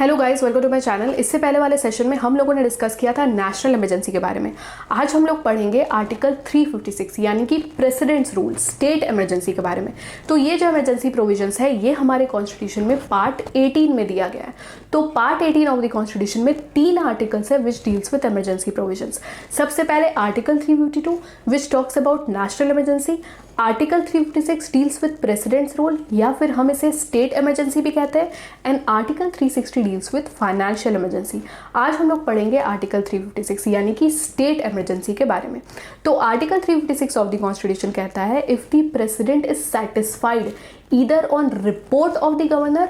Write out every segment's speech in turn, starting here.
Hello guys, welcome to my channel. इससे पहले वाले सेशन में हम लोगों ने डिस्कस किया था नेशनल इमरजेंसी के बारे में। आज हम लोग पढ़ेंगे आर्टिकल 356 यानी कि प्रेसिडेंट्स रूल स्टेट इमरजेंसी के बारे में। तो ये जो इमरजेंसी प्रोविजंस है ये हमारे कॉन्स्टिट्यूशन में पार्ट 18 में दिया गया है। तो पार्ट 18 ऑफ द कॉन्स्टिट्यूशन में 3 आर्टिकल्स है which deals with emergency provisions. सबसे पहले article 352 which talks about national emergency. Article 356 deals with presidents rule या फिर हम इसे स्टेट इमरजेंसी भी कहते हैं। And article 360 deals with financial emergency. आज हम लोग पढ़ेंगे आर्टिकल 356 यानी कि स्टेट इमरजेंसी के बारे में। तो आर्टिकल 356 ऑफ द कॉन्स्टिट्यूशन कहता है if the president is satisfied either on report of the governor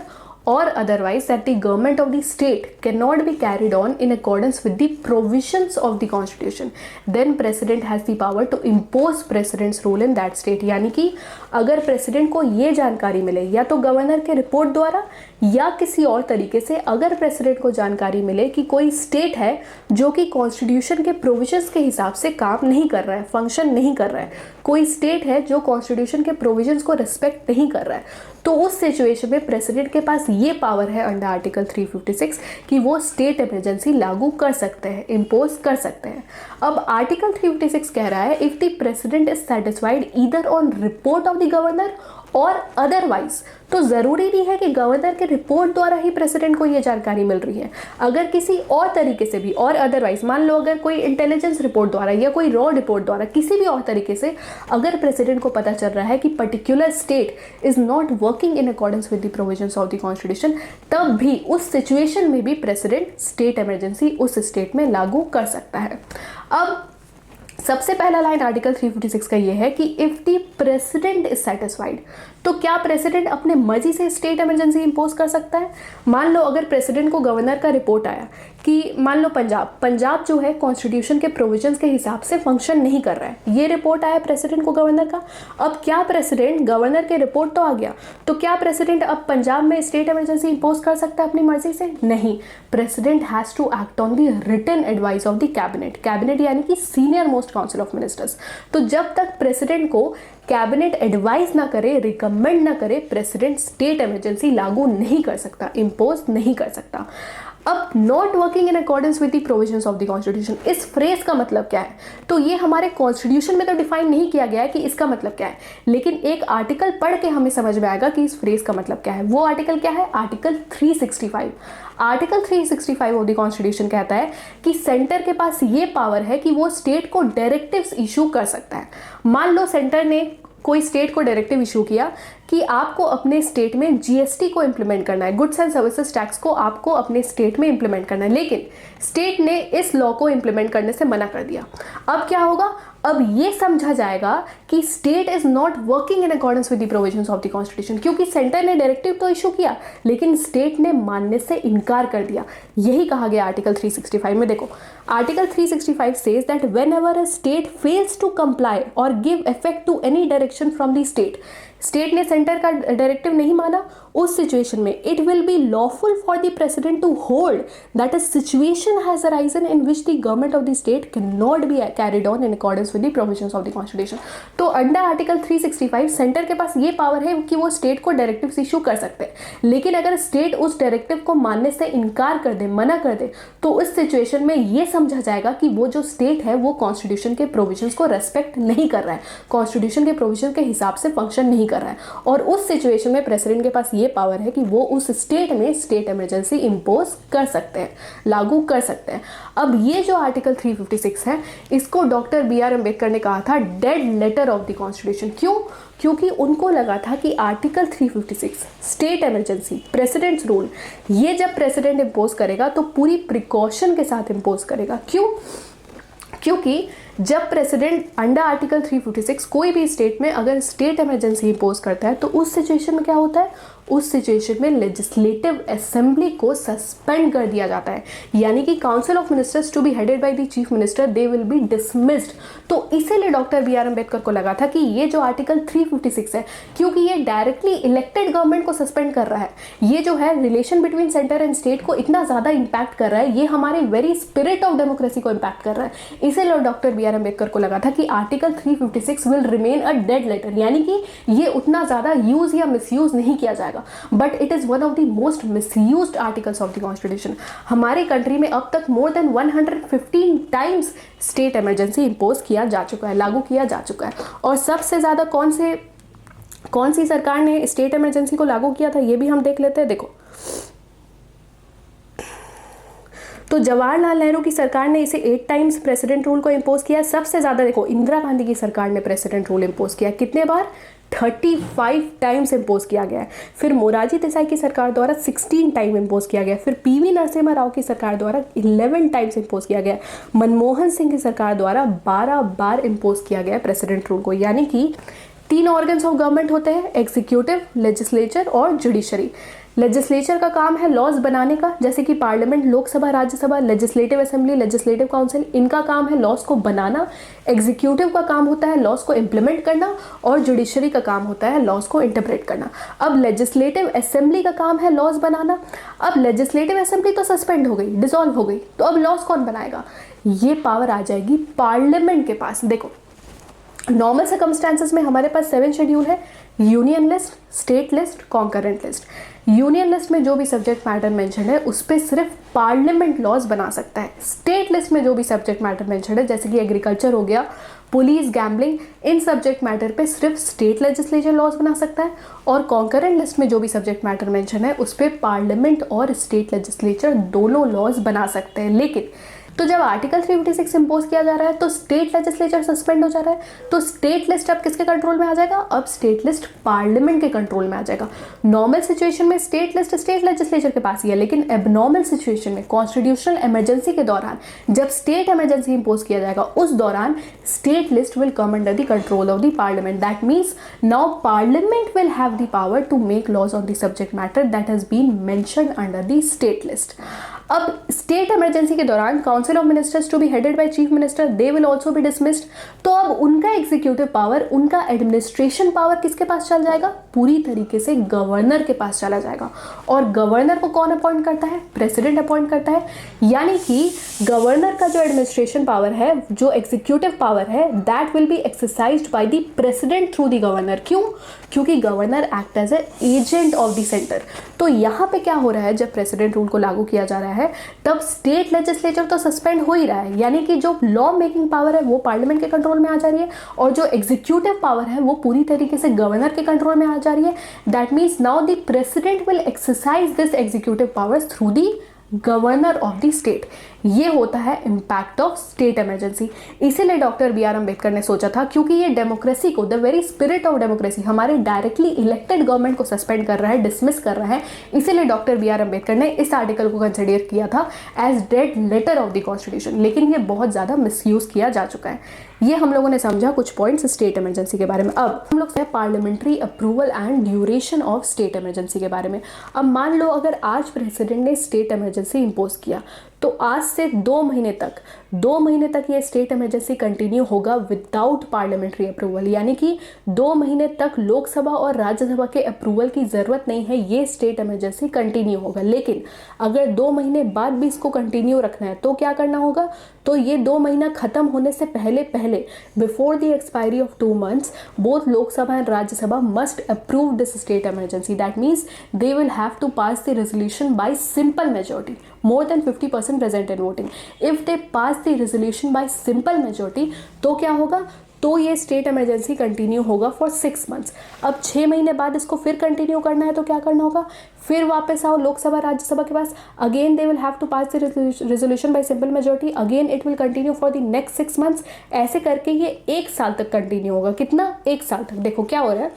or otherwise that the government of the state cannot be carried on in accordance with the provisions of the constitution, then president has the power to impose president's rule in that state। यानी कि अगर president को ये जानकारी मिले या तो governor के रिपोर्ट द्वारा या किसी और तरीके से, अगर प्रेसिडेंट को जानकारी मिले कि कोई स्टेट है जो कि कॉन्स्टिट्यूशन के प्रोविजंस के हिसाब से काम नहीं कर रहा है, फंक्शन नहीं कर रहा है, कोई स्टेट है जो कॉन्स्टिट्यूशन के प्रोविजंस को रिस्पेक्ट नहीं कर रहा है, तो उस सिचुएशन में प्रेसिडेंट के पास ये पावर है अंडर आर्टिकल 356 कि वो स्टेट इमरजेंसी लागू कर सकते हैं, इम्पोज कर सकते हैं। अब आर्टिकल 356 कह रहा है if the president is satisfied either on report of the governor और अदरवाइज। तो ज़रूरी नहीं है कि गवर्नर के रिपोर्ट द्वारा ही प्रेसिडेंट को ये जानकारी मिल रही है। अगर किसी और तरीके से भी और अदरवाइज, मान लो अगर कोई इंटेलिजेंस रिपोर्ट द्वारा या कोई रॉ रिपोर्ट द्वारा किसी भी और तरीके से अगर प्रेसिडेंट को पता चल रहा है कि particular state is not working in accordance with the provisions of the constitution, तब भी उस सिचुएशन में भी प्रेसिडेंट स्टेट इमरजेंसी उस स्टेट में लागू कर सकता है। अब सबसे पहला लाइन आर्टिकल 356 का ये है कि if the president is satisfied, तो क्या प्रेसिडेंट अपने मर्जी से स्टेट इमरजेंसी इंपोज कर सकता है। मान लो अगर प्रेसिडेंट को गवर्नर का रिपोर्ट आया कि मान लो पंजाब जो है कॉन्स्टिट्यूशन के प्रोविजंस के हिसाब से फंक्शन नहीं कर रहा है, ये रिपोर्ट आया प्रेसिडेंट को गवर्नर का। अब क्या प्रेसिडेंट, गवर्नर के रिपोर्ट तो आ गया, तो क्या प्रेसिडेंट अब पंजाब में स्टेट इमरजेंसी इंपोज कर सकता है अपनी मर्जी से? नहीं। President has to act on the written advice of the cabinet यानी कि senior most council of ministers. तो जब तक प्रेसिडेंट को कैबिनेट एडवाइस ना करे, रिकमेंड ना करे, प्रेसिडेंट स्टेट इमरजेंसी लागू नहीं कर सकता, इंपोज नहीं कर सकता। अब not working in accordance with the provisions of the constitution, इस फ्रेज का मतलब क्या है? तो ये हमारे कॉन्स्टिट्यूशन में तो डिफाइन नहीं किया गया है कि इसका मतलब क्या है, लेकिन एक आर्टिकल पढ़ के हमें समझ में आएगा कि इस फ्रेज का मतलब क्या है। वो आर्टिकल क्या है? Article 365। Article 365 of the constitution कहता है कि सेंटर के पास ये पावर है कि वो स्टेट को डायरेक्टिव्स इशू कर सकता है। मान लो सेंटर ने कोई स्टेट को डायरेक्टिव इशू किया कि आपको अपने स्टेट में जीएसटी को इंप्लीमेंट करना है, गुड्स एंड सर्विसेज टैक्स को आपको अपने स्टेट में इंप्लीमेंट करना है, लेकिन स्टेट ने इस लॉ को इंप्लीमेंट करने से मना कर दिया। अब क्या होगा? अब ये समझा जाएगा कि state is not working in accordance with the provisions of the constitution, क्योंकि सेंटर ने डायरेक्टिव तो इशू किया लेकिन स्टेट ने मानने से इनकार कर दिया। यही कहा गया आर्टिकल 365 में। देखो article 365 says that whenever a state fails to comply और give effect to any direction from the state ने सेंटर का डायरेक्टिव नहीं माना, उस सिचुएशन में it will be lawful for the president to hold that a situation has arisen in which the government of the state can not be carried on in accordance with the provisions of the constitution. तो under article 365 centre के पास ये power है कि वो state को directives issue कर सकते हैं, लेकिन अगर स्टेट उस डायरेक्टिव को मानने से इनकार कर दे, मना कर दे, तो उस सिचुएशन में ये समझा जाएगा कि वो जो स्टेट है वो कॉन्स्टिट्यूशन के प्रोविजंस को रेस्पेक्ट नहीं कर रहा है, कॉन्स्टिट्यूशन के प्रोविजन के हिसाब से फंक्शन नहीं कर रहा है, और उस सिचुएशन में प्रेसिडेंट के पास ये पावर है कि वो उस स्टेट में स्टेट इमरजेंसी इंपोज कर सकते हैं, लागू कर सकते हैं। अब ये जो आर्टिकल 356 है इसको डॉक्टर BR अम्बेडकर ने कहा था dead letter of the constitution. क्यों? क्योंकि उनको लगा था कि article 356 state emergency president's rule, ये जब प्रेसिडेंट इंपोज करेगा तो पूरी प्रिकॉशन के साथ इंपोज करेगा। क्यों? क्योंकि जब प्रेसिडेंट अंडर आर्टिकल 356 कोई भी स्टेट में अगर स्टेट इमरजेंसी इंपोज करता है तो उस सिचुएशन में क्या होता है? उस सिचुएशन में लेजिस्लेटिव असेंबली को सस्पेंड कर दिया जाता है, यानी कि council of ministers to be headed by the chief minister they will be dismissed. तो इसीलिए डॉक्टर BR अम्बेडकर को लगा था कि ये जो आर्टिकल 356 है, क्योंकि ये डायरेक्टली इलेक्टेड गवर्नमेंट को सस्पेंड कर रहा है, ये जो है relation between centre and state को इतना ज़्यादा इंपैक्ट कर रहा है, ये हमारे वेरी स्पिरिट ऑफ डेमोक्रेसी को इंपैक्ट कर रहा है। इसीलिए डॉक्टर BR अम्बेडकर को लगा था कि article 356 will remain a dead letter, यानी कि ये उतना ज़्यादा यूज या मिसयूज नहीं किया जाएगा। जाएगा, but it is one of the most misused articles of the constitution. हमारे कंट्री में अब तक more than 115 times state emergency impose किया जा चुका है, लागू किया जा चुका है। और सबसे ज़्यादा कौन सी सरकार ने स्टेट इमरजेंसी को लागू किया था, ये भी हम देख लेते हैं। देखो, तो जवाहरलाल नेहरू की सरकार ने इसे 8 टाइम्स प्रेसिडेंट रूल को इम्पोज किया। सबसे ज़्यादा देखो इंदिरा गांधी की सरकार ने प्रेसिडेंट रूल इम्पोज किया, कितने बार? 35 टाइम्स इम्पोज किया गया है। फिर मोरारजी देसाई की सरकार द्वारा 16 टाइम इम्पोज किया गया। फिर पीवी नरसिम्हा राव की सरकार द्वारा 11 टाइम्स इम्पोज किया गया। मनमोहन सिंह की सरकार द्वारा 12 बार इम्पोज किया गया प्रेसिडेंट रूल को। यानी कि 3 ऑर्गन्स ऑफ गवर्नमेंट होते हैं, एग्जीक्यूटिव, लेजिस्लेचर और जुडिशरी। लेजिस्लेचर का काम है लॉज बनाने का, जैसे कि parliament, Lok Sabha, Rajya Sabha, legislative assembly, legislative council, इनका काम है लॉज को बनाना। एग्जीक्यूटिव का काम होता है लॉज को इम्प्लीमेंट करना और जुडिशरी का काम होता है लॉज को इंटरप्रेट करना। अब लेजिस्लेटिव असेंबली का काम है लॉज बनाना। अब लेजिस्लेटिव असेंबली तो सस्पेंड हो गई, डिसॉल्व हो गई, तो अब लॉज कौन बनाएगा? ये पावर आ जाएगी पार्लियामेंट के पास। देखो, नॉर्मल सर्कमस्टांसेस में हमारे पास 7 शेड्यूल है, union list, state list, concurrent list. Union list में जो भी सब्जेक्ट मैटर मेंशन है उस पर सिर्फ पार्लियामेंट लॉज बना सकता है। स्टेट लिस्ट में जो भी सब्जेक्ट मैटर मेंशन है, जैसे कि एग्रीकल्चर हो गया, पुलिस, गैम्बलिंग, इन सब्जेक्ट मैटर पे सिर्फ स्टेट लेजिस्लेचर लॉज बना सकता है। और कॉन्करेंट लिस्ट में जो भी सब्जेक्ट मैटर मेंशन है उस पर पार्लियामेंट और स्टेट लेजिस्लेचर दोनों लॉज बना सकते हैं। लेकिन तो जब आर्टिकल 356 इम्पोज किया जा रहा है तो स्टेट लेजिस्लेचर सस्पेंड हो जा रहा है, तो स्टेट लिस्ट अब किसके कंट्रोल में आ जाएगा? अब स्टेट लिस्ट पार्लियामेंट के कंट्रोल में आ जाएगा। नॉर्मल सिचुएशन में स्टेट लिस्ट स्टेट लेजिस्लेचर के पास ही है, लेकिन एबनॉर्मल सिचुएशन में, कॉन्स्टिट्यूशनल इमरजेंसी के दौरान, जब स्टेट इमरजेंसी इम्पोज किया जाएगा उस दौरान state list will come under the control of the parliament. That means now parliament will have the power to make laws on the subject matter that has been mentioned under the state list. अब state emergency के दौरान council of ministers to be headed by chief minister, they will also be dismissed. तो अब उनका executive power, उनका administration power किसके पास चल जाएगा? पूरी तरीके से गवर्नर के पास चला जाएगा। और गवर्नर को कौन अपॉइंट करता है? प्रेसिडेंट अपॉइंट करता है। यानी कि गवर्नर का जो एडमिनिस्ट्रेशन पावर है, जो एग्जीक्यूटिव पावर है, that will be exercised by the president through the governor. क्यों? क्योंकि governor act as a agent of the centre. तो यहाँ पे क्या हो रहा है, जब प्रेसिडेंट रूल को लागू किया जा रहा है तब स्टेट लेजिस्लेचर तो सस्पेंड हो ही रहा है, यानी कि जो लॉ मेकिंग पावर है वो पार्लियामेंट के कंट्रोल में आ जा रही है और जो एग्जीक्यूटिव पावर है वो पूरी तरीके से गवर्नर के कंट्रोल में आ जा रही है। That means now the president will exercise this executive powers through the governor of the state. ये होता है इम्पैक्ट ऑफ स्टेट इमरजेंसी। इसीलिए डॉक्टर बी आर अम्बेडकर ने सोचा था, क्योंकि ये डेमोक्रेसी को, the very spirit of democracy, हमारे डायरेक्टली इलेक्टेड गवर्नमेंट को सस्पेंड कर रहा है, डिसमिस कर रहा है। इसीलिए डॉक्टर बी आर अम्बेडकर ने इस आर्टिकल को कंसिडर किया था as dead letter of the constitution, लेकिन ये बहुत ज़्यादा मिसयूज किया जा चुका है। ये हम लोगों ने समझा कुछ पॉइंट्स स्टेट इमरजेंसी के बारे में। अब हम लोग parliamentary approval and duration of state emergency के बारे में। अब मान लो अगर आज प्रेसिडेंट ने स्टेट इमरजेंसी इम्पोज किया तो आज से 2 महीने तक ये स्टेट इमरजेंसी कंटिन्यू होगा विदाउट पार्लियामेंट्री अप्रूवल, यानी कि 2 महीने तक लोकसभा और राज्यसभा के अप्रूवल की ज़रूरत नहीं है, ये स्टेट इमरजेंसी कंटिन्यू होगा। लेकिन अगर 2 महीने बाद भी इसको कंटिन्यू रखना है तो क्या करना होगा? तो ये 2 महीना खत्म होने से पहले before the expiry of 2 months both Lok Sabha and Rajya Sabha must approve this state emergency. That means they will have to pass the resolution by simple majority, more than 50% present in voting. If they pass the resolution by simple majority, तो क्या होगा? तो ये state emergency continue होगा for 6 months। अब 6 महीने बाद इसको फिर कंटिन्यू करना है तो क्या करना होगा? फिर वापस आओ लोकसभा राज्यसभा के पास, again they will have to pass the resolution by simple majority, again it will continue for the next 6 months। ऐसे करके ये 1 साल तक कंटिन्यू होगा। कितना? 1 साल तक। देखो क्या हो रहा है,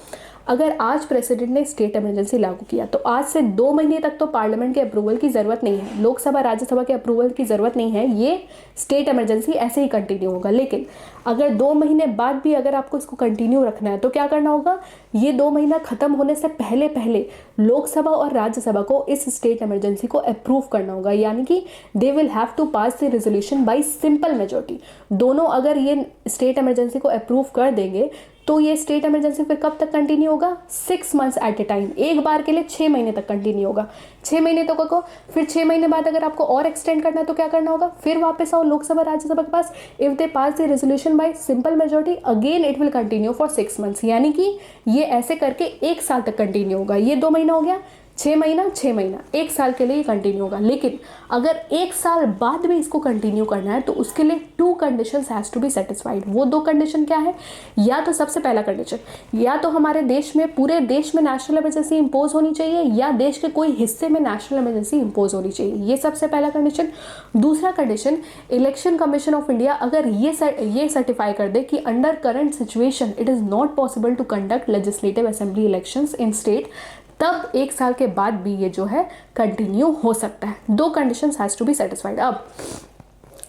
अगर आज प्रेसिडेंट ने स्टेट इमरजेंसी लागू किया तो आज से 2 महीने तक तो पार्लियामेंट के अप्रूवल की ज़रूरत नहीं है, लोकसभा राज्यसभा के अप्रूवल की ज़रूरत नहीं है, ये स्टेट इमरजेंसी ऐसे ही कंटिन्यू होगा। लेकिन अगर 2 महीने बाद भी अगर आपको इसको कंटिन्यू रखना है तो क्या करना होगा? ये 2 महीना ख़त्म होने से पहले लोकसभा और राज्यसभा को इस स्टेट इमरजेंसी को अप्रूव करना होगा, यानी कि they will have to pass the resolution by simple majority. दोनों अगर ये स्टेट इमरजेंसी को अप्रूव कर देंगे तो ये स्टेट इमरजेंसी फिर कब तक कंटिन्यू होगा? 6 मंथ्स एट ए टाइम, एक बार के लिए 6 महीने तक कंटिन्यू होगा। 6 महीने तक को फिर 6 महीने बाद अगर आपको और एक्सटेंड करना है तो क्या करना होगा? फिर वापस आओ लोकसभा राज्यसभा के पास, if they pass the resolution by simple majority again it will continue for 6 months, यानी कि ये ऐसे करके 1 साल तक कंटिन्यू होगा। ये 2 महीना हो गया, 6 महीना 6 महीना, 1 साल के लिए कंटिन्यू होगा। लेकिन अगर 1 साल बाद भी इसको कंटिन्यू करना है तो उसके लिए 2 conditions has to be satisfied. वो 2 कंडीशन क्या है? या तो सबसे पहला कंडीशन, या तो हमारे देश में, पूरे देश में नेशनल इमरजेंसी इंपोज होनी चाहिए, या देश के कोई हिस्से में नेशनल इमरजेंसी इंपोज होनी चाहिए। ये सबसे पहला कंडीशन। दूसरा condition, election commission of India अगर ये सर्टिफाई कर दे कि under current situation it is not possible to conduct legislative assembly elections in state, तब 1 साल के बाद भी ये जो है कंटिन्यू हो सकता है। 2 conditions has to be satisfied. अब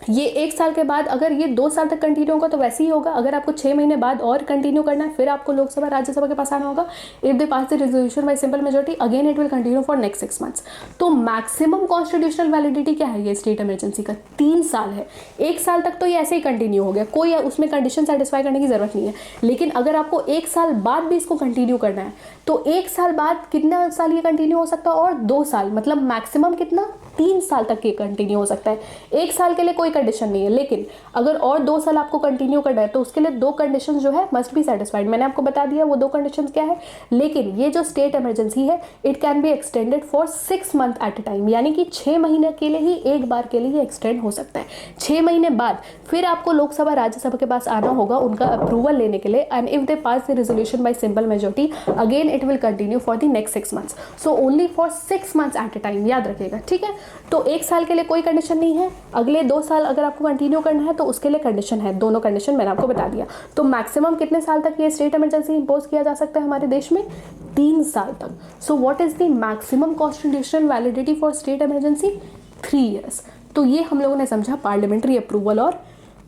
ये 1 साल के बाद अगर ये 2 साल तक कंटिन्यू होगा तो वैसे ही होगा। अगर आपको 6 महीने बाद और कंटिन्यू करना है फिर आपको लोकसभा राज्यसभा के पास आना होगा। If they pass the resolution by simple majority again it will continue for next 6 months. तो मैक्सिमम कॉन्स्टिट्यूशनल वैलिडिटी क्या है ये स्टेट इमरजेंसी का? 3 साल है। 1 साल तक तो ये ऐसे ही कंटिन्यू हो गया, कोई उसमें कंडीशन सेटिस्फाई करने की जरूरत नहीं है। लेकिन अगर आपको 1 साल बाद भी इसको कंटिन्यू करना है तो 1 साल बाद कितना साल ये कंटिन्यू हो सकता है? और 2 साल, मतलब मैक्सिमम कितना? 3 साल तक ये कंटिन्यू हो सकता है। 1 साल के लिए कोई कंडीशन नहीं है, लेकिन अगर और 2 साल आपको कंटिन्यू करना है तो उसके लिए 2 कंडीशंस जो है मस्ट बी सेटिस्फाइड। मैंने आपको बता दिया वो 2 कंडीशंस क्या है। लेकिन ये जो स्टेट इमरजेंसी है it can be extended for 6 month at a time, यानी कि 6 महीने के लिए ही एक बार के लिए एक्सटेंड हो सकता है। 6 महीने बाद फिर आपको लोकसभा राज्यसभा के पास आना होगा उनका अप्रूवल लेने के लिए, and if they pass the resolution by simple majority again it will continue for the next 6 months. So only for 6 months at a time, याद रखिएगा, ठीक है। तो 1 साल के लिए कोई कंडीशन नहीं है, अगले 2 साल अगर आपको कंटिन्यू करना है तो उसके लिए कंडीशन है। दोनों कंडीशन मैंने आपको बता दिया। तो मैक्सिमम कितने साल तक ये स्टेट इमरजेंसी इंपोज किया जा सकता है हमारे देश में? 3 साल तक। So what is the maximum constitutional validity for state emergency? 3 years. तो ये हम लोगों ने समझा पार्लियामेंट्री अप्रूवल और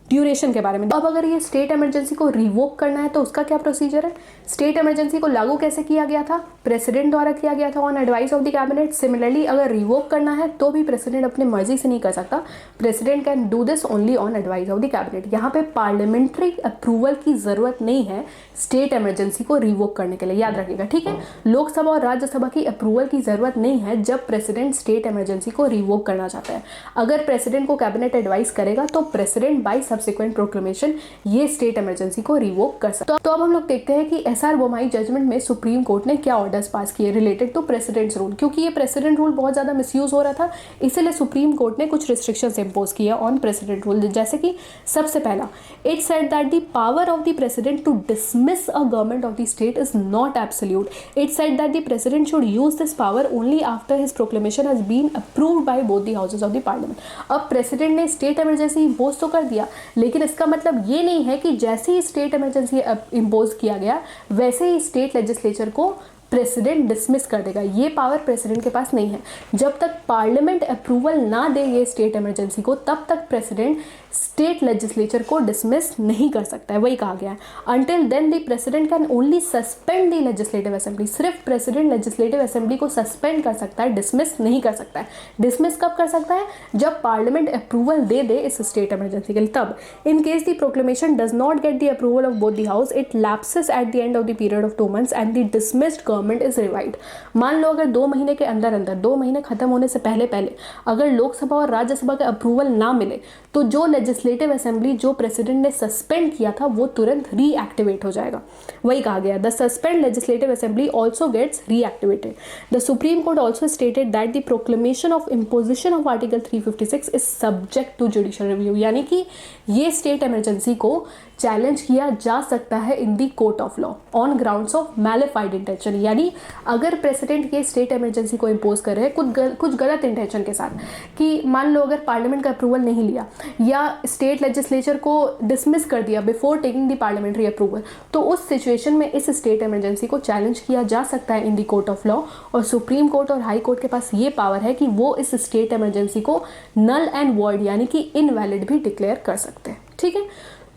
ड्यूरेशन के बारे में। अब अगर ये स्टेट इमरजेंसी को रिवोक करना है तो उसका क्या प्रोसीजर है? स्टेट इमरजेंसी को लागू कैसे किया गया था? प्रेसिडेंट द्वारा किया गया था on advice of the cabinet. Similarly अगर रिवोक करना है तो भी प्रेसिडेंट अपने मर्जी से नहीं कर सकता, president can do this only on advice of the cabinet. यहाँ पे पार्लियामेंट्री अप्रूवल की जरूरत नहीं है स्टेट इमरजेंसी को रिवोक करने के लिए, याद रखिएगा, ठीक है। लोकसभा और राज्यसभा की अप्रूवल की जरूरत नहीं है जब प्रेसिडेंट स्टेट इमरजेंसी को रिवोक करना चाहता है। अगर प्रेसिडेंट को कैबिनेट एडवाइस करेगा तो प्रेसिडेंट बाय सब्सिक्वेंट प्रोक्लेमेशन ये स्टेट इमरजेंसी को रिवोक कर सकता है। तो अब हम लोग देखते हैं कि एसआर बोमाई जजमेंट में सुप्रीम कोर्ट ने क्या ऑर्डर्स पास किए रिलेटेड टू प्रेसिडेंट्स रूल। क्योंकि ये प्रेसिडेंट रूल बहुत ज्यादा मिसयूज हो रहा था, इसीलिए सुप्रीम कोर्ट ने कुछ रिस्ट्रिक्शंस इंपोज किए ऑन प्रेसिडेंट रूल। जैसे कि सबसे पहला, it said that the power of the president to dismiss a government of the state is not absolute. It said that the president should use this power only after his proclamation has been approved by both the houses of the parliament. अब president ने state emergency impose तो कर दिया, लेकिन इसका मतलब ये नहीं है कि जैसे ही स्टेट इमरजेंसी इंपोज किया गया वैसे ही स्टेट लेजिस्लेचर को प्रेसिडेंट डिसमिस कर देगा। ये पावर प्रेसिडेंट के पास नहीं है। जब तक पार्लियामेंट अप्रूवल ना दे ये स्टेट इमरजेंसी को तब तक प्रेसिडेंट स्टेट लेजिस्लेचर को डिसमिस नहीं कर सकता है, वही कहा गया है। Until then the president can only suspend the legislative assembly. सिर्फ प्रेसिडेंट लेजिस्लेटिव असेंबली को सस्पेंड कर सकता है, डिसमिस नहीं कर सकता है। डिसमिस कब कर सकता है? जब पार्लियामेंट अप्रूवल दे दे इस स्टेट इमरजेंसी के लिए, तब। In case the proclamation does not get the approval of both the house it lapses at the end of the period of 2 months and the dismissed government is revived. मान लो अगर 2 महीने के अंदर अंदर, 2 महीने खत्म होने से पहले पहले अगर लोकसभा और राज्यसभा का अप्रूवल ना मिले तो जो लेजिस्लेटिव असेंबली जो प्रेसिडेंट ने सस्पेंड किया था वो तुरंत रीएक्टिवेट हो जाएगा। वही कहा गया, the suspend legislative assembly also gets reactivated. The supreme court also stated that the proclamation of imposition of article 356 is subject to judicial review. यानी कि ये स्टेट इमरजेंसी को चैलेंज किया जा सकता है in the court of law on grounds of mala fide intention. यानी अगर प्रेसिडेंट ये स्टेट इमरजेंसी को इम्पोज कर रहे हैं कुछ गलत इंटेंशन के साथ, कि मान लो अगर पार्लियामेंट का अप्रूवल नहीं लिया या स्टेट लेजिस्लेचर को डिसमिस कर दिया before taking the parliamentary approval, तो उस सिचुएशन में इस स्टेट इमरजेंसी को चैलेंज किया जा सकता है in the court of law. और सुप्रीम कोर्ट और हाई कोर्ट के पास ये पावर है कि वो इस स्टेट इमरजेंसी को नल एंड वॉइड यानी कि इनवैलिड भी डिक्लेयर कर सकते हैं, ठीक है।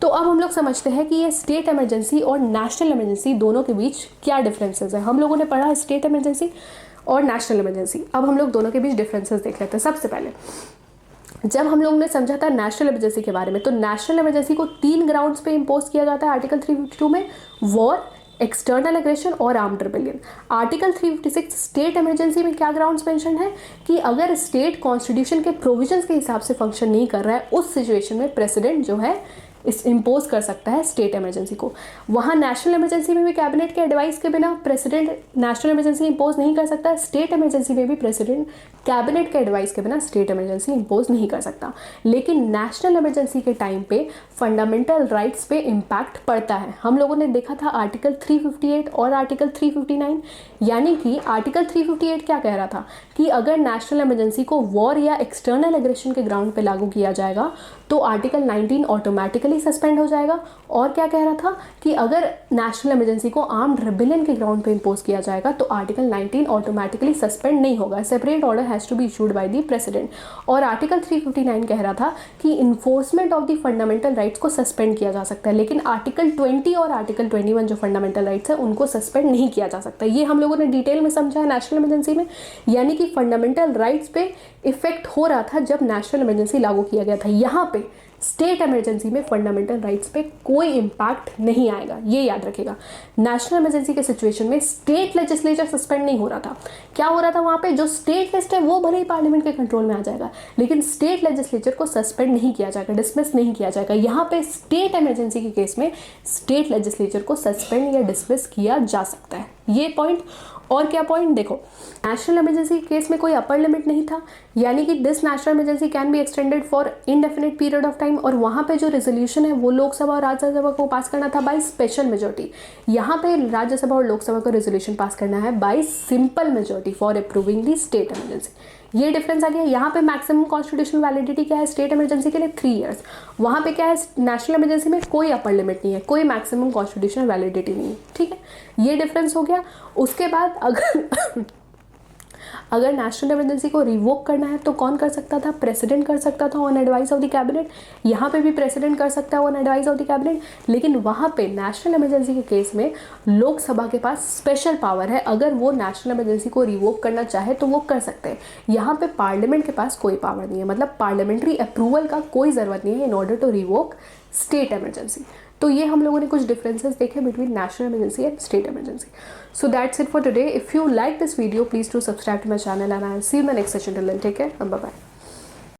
तो अब हम लोग समझते हैं कि ये स्टेट इमरजेंसी और नेशनल इमरजेंसी दोनों के बीच क्या डिफरेंसेस है। हम लोगों ने पढ़ा स्टेट इमरजेंसी और नेशनल इमरजेंसी, अब हम लोग दोनों के बीच डिफरेंसेस देख लेते हैं। सबसे पहले जब हम लोगों ने समझा था नेशनल इमरजेंसी के बारे में, तो नेशनल इमरजेंसी को 3 ग्राउंड्स पे इम्पोज किया जाता है आर्टिकल 352 में, वॉर, एक्सटर्नल एग्रेशन और armed rebellion. Article 356 state emergency में क्या ग्राउंड्स मेंशन है कि अगर स्टेट कॉन्स्टिट्यूशन के प्रोविजंस के हिसाब से फंक्शन नहीं कर रहा है, उस सिचुएशन में प्रेसिडेंट जो है इस इम्पोज कर सकता है स्टेट इमरजेंसी को। वहाँ नेशनल इमरजेंसी में भी कैबिनेट के एडवाइस के बिना प्रेसिडेंट नेशनल इमरजेंसी इम्पोज नहीं कर सकता, स्टेट इमरजेंसी में भी प्रेसिडेंट कैबिनेट के एडवाइस के बिना स्टेट इमरजेंसी इम्पोज नहीं कर सकता। लेकिन नेशनल इमरजेंसी के टाइम पे फंडामेंटल राइट्स पे इम्पैक्ट पड़ता है। हम लोगों ने देखा था आर्टिकल 358 और आर्टिकल 359, यानी कि आर्टिकल 358 क्या कह रहा था कि अगर नेशनल इमरजेंसी को वॉर या एक्सटर्नल एग्रेशन के ग्राउंड पे लागू किया जाएगा तो आर्टिकल 19 ऑटोमेटिकली सस्पेंड हो जाएगा। और क्या कह रहा था कि अगर नेशनल इमरजेंसी को आर्म्ड रिबेलियन के ग्राउंड पे इम्पोज किया जाएगा तो आर्टिकल 19 ऑटोमेटिकली सस्पेंड नहीं होगा, separate order has to be issued by the president. और आर्टिकल 359 कह रहा था कि enforcement of the fundamental rights को सस्पेंड किया जा सकता है, लेकिन आर्टिकल 20 और आर्टिकल 21 जो फंडामेंटल राइट्स है उनको सस्पेंड नहीं किया जा सकता। ये हम लोगों ने डिटेल में समझा है नेशनल इमरजेंसी में, यानी कि फंडामेंटल राइट्स पे इफेक्ट हो रहा था जब नेशनल इमरजेंसी लागू किया गया था। यहाँ पे स्टेट इमरजेंसी में फंडामेंटल राइट्स पे कोई इम्पैक्ट नहीं आएगा, ये याद रखेगा। नेशनल इमरजेंसी के सिचुएशन में स्टेट लेजिस्लेचर सस्पेंड नहीं हो रहा था। क्या हो रहा था वहाँ पे, जो स्टेट लिस्ट है वो भले ही पार्लियामेंट के कंट्रोल में आ जाएगा, लेकिन स्टेट लेजिस्लेचर को सस्पेंड नहीं किया जाएगा, डिसमिस नहीं किया जाएगा। यहाँ पे स्टेट इमरजेंसी के केस में स्टेट लेजिस्लेचर को सस्पेंड या डिसमिस किया जा सकता है, ये पॉइंट। और क्या पॉइंट देखो, नेशनल इमरजेंसी के केस में कोई अपर लिमिट नहीं था, यानी कि this national emergency can be extended for indefinite period of time. और वहाँ पे जो रेजोल्यूशन है वो लोकसभा और राज्यसभा को पास करना था बाय स्पेशल मेजोरिटी। यहाँ पे राज्यसभा और लोकसभा को रेजोल्यूशन पास करना है bye simple majority for approving the state emergency. ये डिफरेंस आ गया। यहाँ पे मैक्सिमम कॉन्स्टिट्यूशनल वैलिडिटी क्या है स्टेट इमरजेंसी के लिए, 3 ईयर्स। वहाँ पे क्या है, नेशनल इमरजेंसी में कोई अपर लिमिट नहीं है, कोई मैक्सिमम कॉन्स्टिट्यूशनल वैलिडिटी नहीं है, ठीक है, ये डिफरेंस हो गया। उसके बाद अगर नेशनल इमरजेंसी को रिवोक करना है तो कौन कर सकता था, प्रेसिडेंट कर सकता था on advice of the cabinet. यहाँ पे भी प्रेसिडेंट कर सकता है on advice of the cabinet, लेकिन वहाँ पे नेशनल इमरजेंसी के केस में लोकसभा के पास स्पेशल पावर है, अगर वो नेशनल इमरजेंसी को रिवोक करना चाहे तो वो कर सकते हैं। यहाँ पे पार्लियामेंट के पास कोई पावर नहीं है, मतलब पार्लियामेंट्री अप्रूवल का कोई ज़रूरत नहीं है in order to revoke state emergency. तो ये हम लोगों ने कुछ डिफरेंसेस देखे between national emergency and state emergency. So that's it for today. If you like this video, please do subscribe to my channel and I'll see you in the next session. Till then, take care and bye-bye.